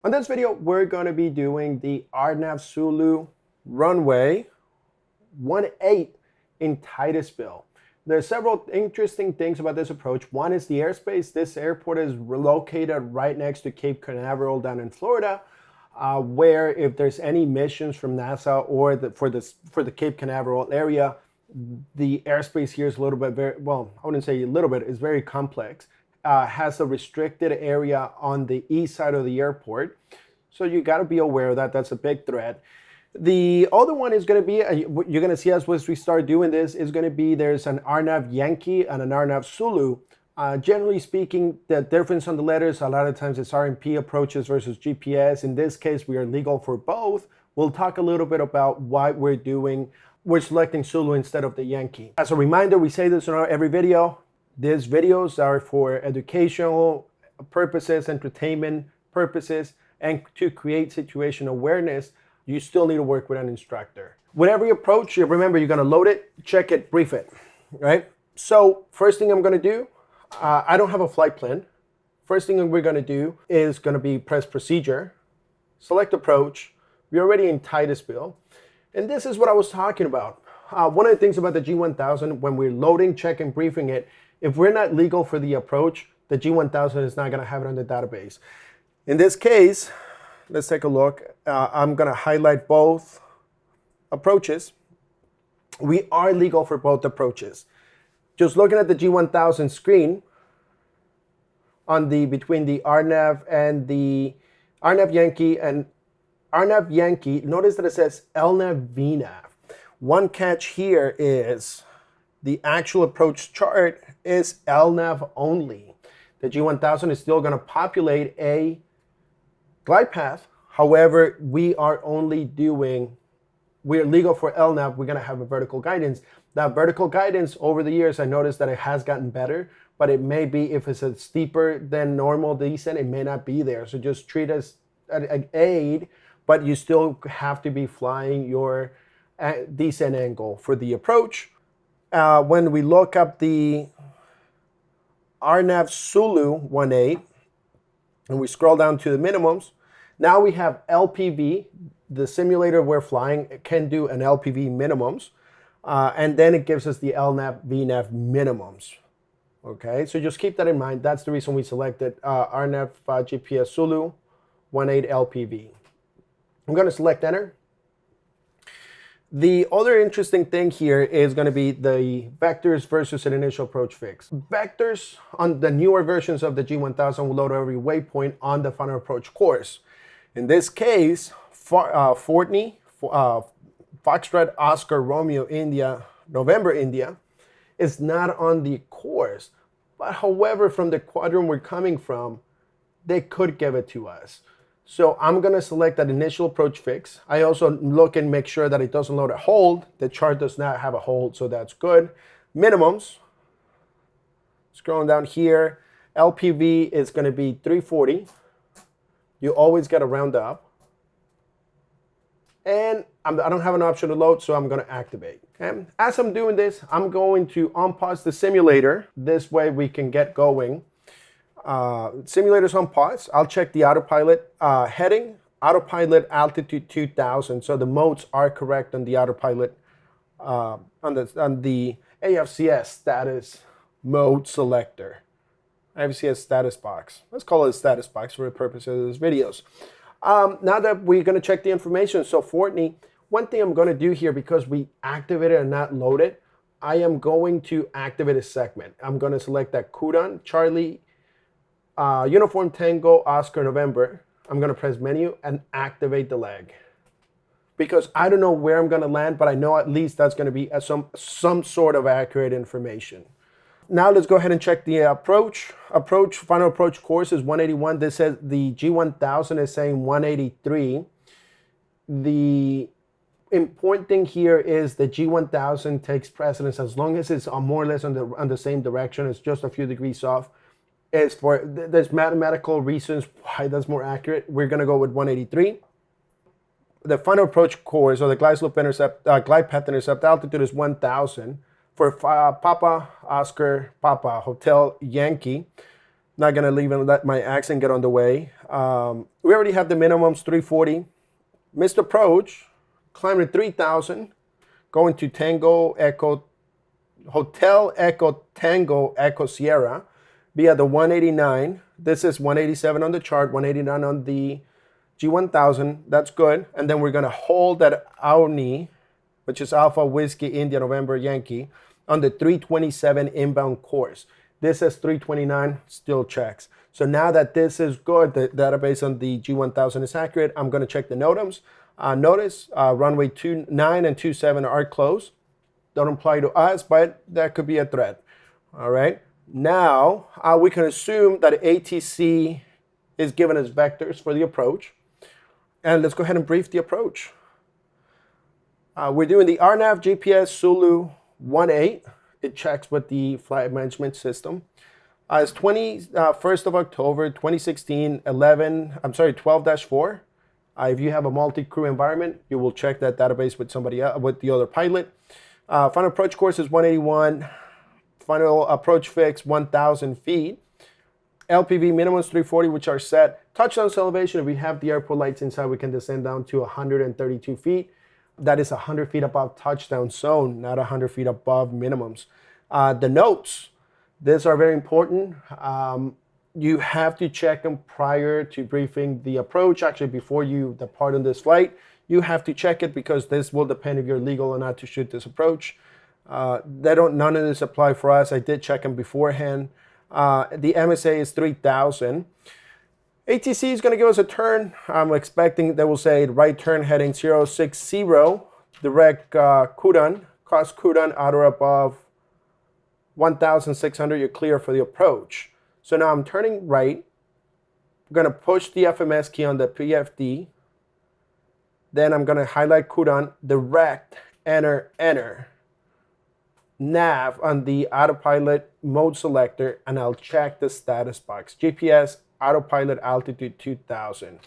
On this video, we're going to be doing the RNAV Zulu runway 18 in Titusville. There are several interesting things about this approach. One is the airspace. This airport is located right next to Cape Canaveral down in Florida, where if there's any missions from NASA or for the Cape Canaveral area, the airspace here is a little bit I wouldn't say a little bit, it's very complex. Has a restricted area on the east side of the airport. So you got to be aware of that. That's a big threat. The other one is going to be, you're going to see as we start doing this, is going to be there's an RNAV Yankee and an RNAV Zulu. Generally speaking, the difference on the letters, a lot of times it's RMP approaches versus GPS. In this case, we are legal for both. We'll talk a little bit about why we're selecting Zulu instead of the Yankee. As a reminder, we say this in every video. These videos are for educational purposes, entertainment purposes, and to create situation awareness. You still need to work with an instructor. With every approach, remember, you're going to load it, check it, brief it, right? So first thing I'm going to do, I don't have a flight plan. First thing we're going to do is going to be press procedure, select approach. We're already in Titusville. And this is what I was talking about. One of the things about the G1000, when we're loading, checking, briefing it, if we're not legal for the approach, the G1000 is not going to have it on the database. In this case, let's take a look. I'm going to highlight both approaches. We are legal for both approaches. Just looking at the G1000 screen on between the RNAV and the RNAV Yankee and RNAV Yankee, notice that it says LNAV VNAV. One catch here is the actual approach chart is LNAV only. The G1000 is still going to populate a glide path. However, we're legal for LNAV. We're going to have a vertical guidance. That vertical guidance over the years, I noticed that it has gotten better, but it may be, if it's a steeper than normal descent, it may not be there. So just treat it as an aid, but you still have to be flying your descent angle for the approach. When we look up the RNAV Zulu 18 and we scroll down to the minimums, now we have LPV. The simulator we're flying can do an LPV minimums, and then it gives us the LNAV VNAV minimums. Okay, so just keep that in mind. That's the reason we selected RNAV GPS Zulu 18 LPV. I'm going to select enter. The other interesting thing here is going to be the vectors versus an initial approach fix. Vectors on the newer versions of the G1000 will load every waypoint on the final approach course. In this case, Fortney, Foxtrot, Oscar, Romeo, India, November, India, is not on the course. But however, from the quadrant we're coming from, they could give it to us. So I'm going to select that initial approach fix. I also look and make sure that it doesn't load a hold. The chart does not have a hold, so that's good. Minimums. Scrolling down here, LPV is going to be 340. You always got to round up. And I don't have an option to load, so I'm going to activate. Okay? As I'm doing this, I'm going to unpause the simulator. This way we can get going. Simulators on pause. I'll check the autopilot heading, autopilot altitude 2000. So the modes are correct on the autopilot on the AFCS status mode selector. AFCS status box. Let's call it a status box for the purpose of this videos. Now that we're going to check the information, so Fortney, one thing I'm going to do here, because we activated and not loaded, I am going to activate a segment. I'm going to select that Kudan, Charlie, Uniform Tango, Oscar, November. I'm going to press menu and activate the leg. Because I don't know where I'm going to land, but I know at least that's going to be some sort of accurate information. Now let's go ahead and check the approach. Final approach course is 181. This says the G1000 is saying 183. The important thing here is the G1000 takes precedence as long as it's more or less on the same direction. It's just a few degrees off. There's mathematical reasons why that's more accurate. We're going to go with 183. The final approach course, or the glide path intercept altitude is 1,000 for Papa Oscar Papa Hotel Yankee. Not going to leave and let my accent get on the way. We already have the minimums 340. Missed approach, climbing 3,000, going to Tango Echo, Hotel Echo Tango Echo Sierra via the 189. This is 187 on the chart, 189 on the G1000. That's good. And then we're going to hold that RNAV, which is Alpha Whiskey India November Yankee, on the 327 inbound course. This is 329, still checks. So now that this is good, the database on the G1000 is accurate, I'm going to check the NOTAMs. Notice runway 29 and 27 are closed. Don't apply to us, but that could be a threat. All right. Now we can assume that ATC is giving us vectors for the approach. And let's go ahead and brief the approach. We're doing the RNAV GPS Zulu 18. It checks with the flight management system. It's 21st of October, 2016, 12-4. If you have a multi-crew environment, you will check that database with somebody else, with the other pilot. Final approach course is 181. Final approach fix 1,000 feet. LPV minimums 340, which are set. Touchdown elevation, if we have the airport lights inside, we can descend down to 132 feet. That is 100 feet above touchdown zone, not 100 feet above minimums. The notes, these are very important. You have to check them prior to briefing the approach. Actually, before you depart on this flight, you have to check it because this will depend if you're legal or not to shoot this approach. None of this apply for us. I did check them beforehand. The MSA is 3,000. ATC is going to give us a turn. I'm expecting they will say right turn heading 060, direct Kudan, cross Kudan, out or above 1,600. You're clear for the approach. So now I'm turning right. I'm going to push the FMS key on the PFD. Then I'm going to highlight Kudan, direct, enter. Nav on the autopilot mode selector, and I'll check the status box. GPS autopilot altitude 2000.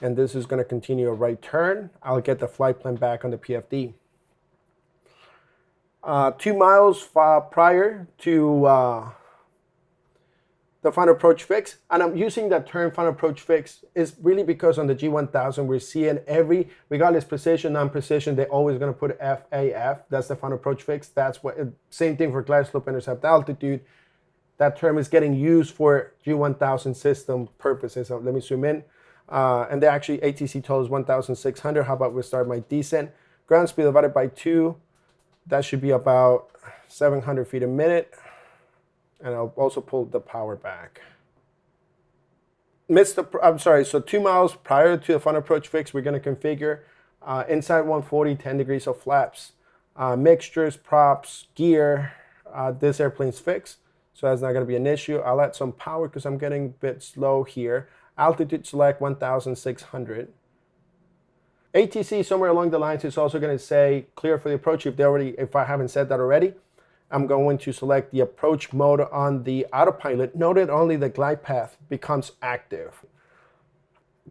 And this is going to continue a right turn. I'll get the flight plan back on the PFD. 2 miles prior to the final approach fix. And I'm using that term final approach fix is really because on the G1000, we're seeing regardless precision, non-precision, they're always going to put FAF. That's the final approach fix. That's what, same thing for glide slope intercept altitude. That term is getting used for G1000 system purposes. So let me zoom in. And they actually, ATC told us 1,600. How about we start my descent? Ground speed divided by 2. That should be about 700 feet a minute. And I'll also pull the power back. So 2 miles prior to the final approach fix, we're going to configure inside 140, 10 degrees of flaps, mixtures, props, gear. This airplane's fixed, so that's not going to be an issue. I'll add some power because I'm getting a bit slow here. Altitude select 1,600. ATC somewhere along the lines is also going to say clear for the approach. If I haven't said that already, I'm going to select the approach mode on the autopilot. Note that only the glide path becomes active.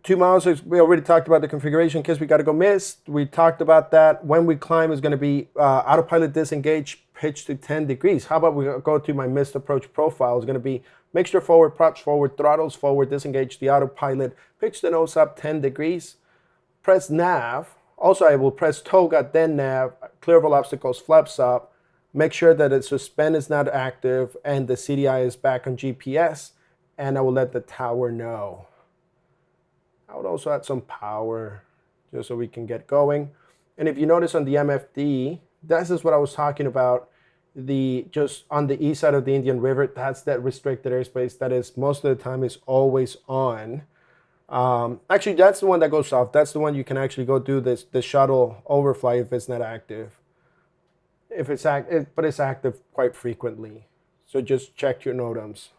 2 miles, we already talked about the configuration in case we got to go missed. We talked about that. When we climb is going to be autopilot disengage, pitch to 10 degrees. How about we go to my missed approach profile? It's going to be mixture forward, props forward, throttles forward, disengage the autopilot, pitch the nose up 10 degrees, press nav. Also, I will press TOGA, then nav, clear of all obstacles, flaps up. Make sure that the suspend is not active and the CDI is back on GPS, and I will let the tower know. I would also add some power just so we can get going. And if you notice on the MFD, this is what I was talking about, just on the east side of the Indian River, that's that restricted airspace that is most of the time is always on. Actually, that's the one that goes off. That's the one you can actually go do the shuttle overfly if it's not active. If it's active, but it's active quite frequently. So just check your NOTAMs.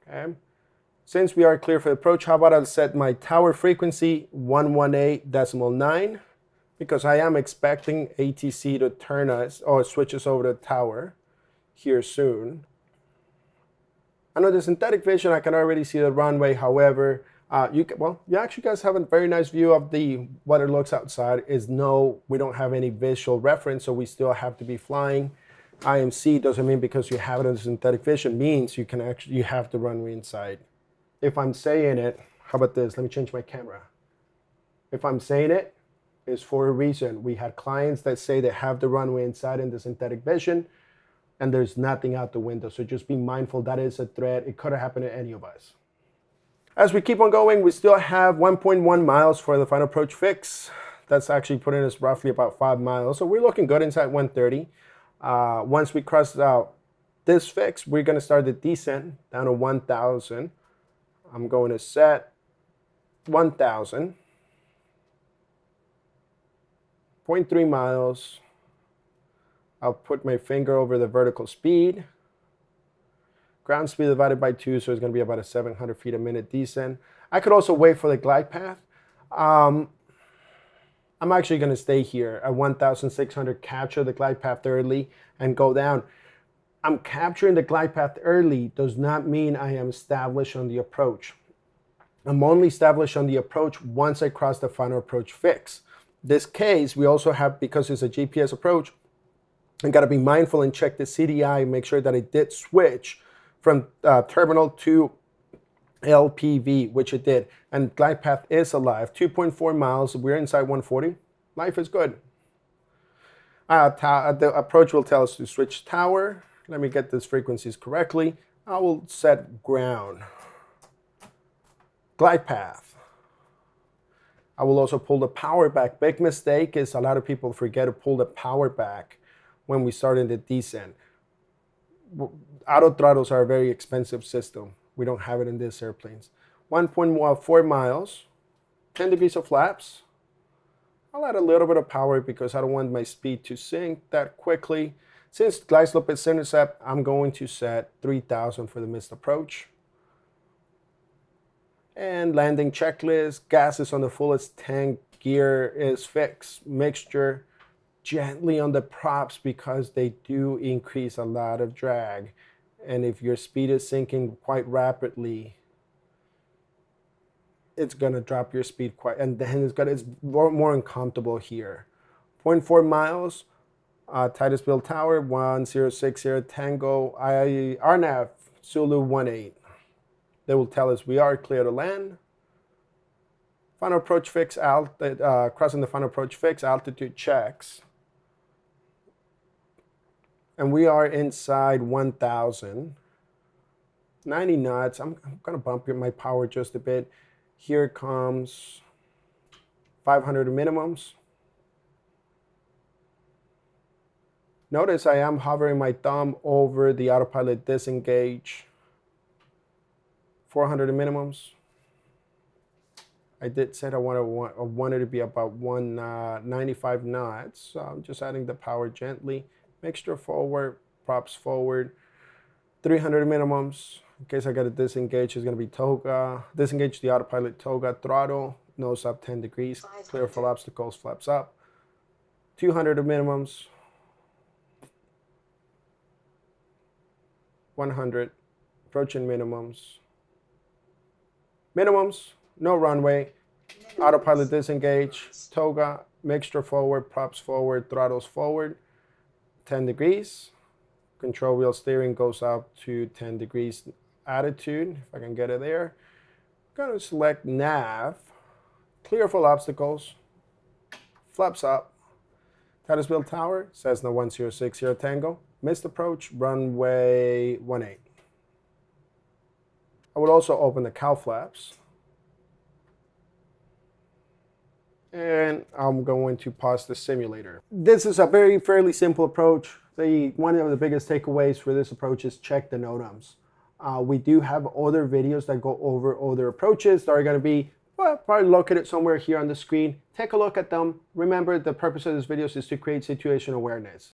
Okay. Since we are clear for the approach, how about I'll set my tower frequency 118.9 because I am expecting ATC to turn us or switch us over to the tower here soon. Under the synthetic vision, I can already see the runway. However, you actually guys have a very nice view of what it looks outside. We don't have any visual reference, so we still have to be flying. IMC doesn't mean because you have it in synthetic vision means you have the runway inside. if I'm saying it, how about this? Let me change my camera. If I'm saying it, it's for a reason. We had clients that say they have the runway inside in the synthetic vision, and there's nothing out the window. So just be mindful, that is a threat. It could have happened to any of us. As we keep on going, we still have 1.1 miles for the final approach fix. That's actually putting us roughly about 5 miles. So we're looking good inside 130. Once we cross out this fix, we're going to start the descent down to 1,000. I'm going to set 1,000. 0.3 miles. I'll put my finger over the vertical speed. Ground speed divided by 2, so it's going to be about a 700 feet a minute descent. I could also wait for the glide path. I'm actually going to stay here at 1,600, capture the glide path early, and go down. I'm capturing the glide path early does not mean I am established on the approach. I'm only established on the approach once I cross the final approach fix. This case, we also have, because it's a GPS approach, I got to be mindful and check the CDI, make sure that it did switch from terminal to LPV, which it did. And glide path is alive. 2.4 miles. We're inside 140. Life is good. The approach will tell us to switch tower. Let me get these frequencies correctly. I will set ground. Glide path. I will also pull the power back. Big mistake is a lot of people forget to pull the power back when we start in the descent. Auto throttles are a very expensive system. We don't have it in these airplanes. 1.4 miles, 10 degrees of flaps. I'll add a little bit of power because I don't want my speed to sink that quickly. Since glide slope is intercept, I'm going to set 3,000 for the missed approach. And landing checklist, gas is on the fullest tank, gear is fixed, mixture gently on the props because they do increase a lot of drag. And if your speed is sinking quite rapidly, it's gonna drop your speed quite, and then it's more uncomfortable here. 0.4 miles, tightest build tower, 1060 Tango, RNAV Zulu 18. They will tell us we are clear to land. Final approach fix, crossing the final approach fix, altitude checks. And we are inside 1,000. 90 knots. I'm going to bump my power just a bit. Here comes 500 minimums. Notice I am hovering my thumb over the autopilot disengage. 400 minimums. I did say I wanted to be about 195 knots. So I'm just adding the power gently. Mixture forward, props forward. 300 minimums. In case I got to disengage, it's going to be toga. Disengage the autopilot toga throttle. Nose up 10 degrees. Clear for obstacles, flaps up. 200 minimums. 100. Approaching minimums. Minimums. No runway. Autopilot disengage. Toga. Mixture forward, props forward, throttles forward. 10 degrees. Control wheel steering goes up to 10 degrees attitude, if I can get it there. I'm going to select nav, clear full obstacles, flaps up, tightest build tower, Cessna 1060 Tango, missed approach, runway 18. I would also open the cow flaps. And I'm going to pause the simulator. This is a fairly simple approach. One of the biggest takeaways for this approach is check the NOTAMs. We do have other videos that go over other approaches that are going to be probably located somewhere here on the screen. Take a look at them. Remember, the purpose of this video is to create situation awareness.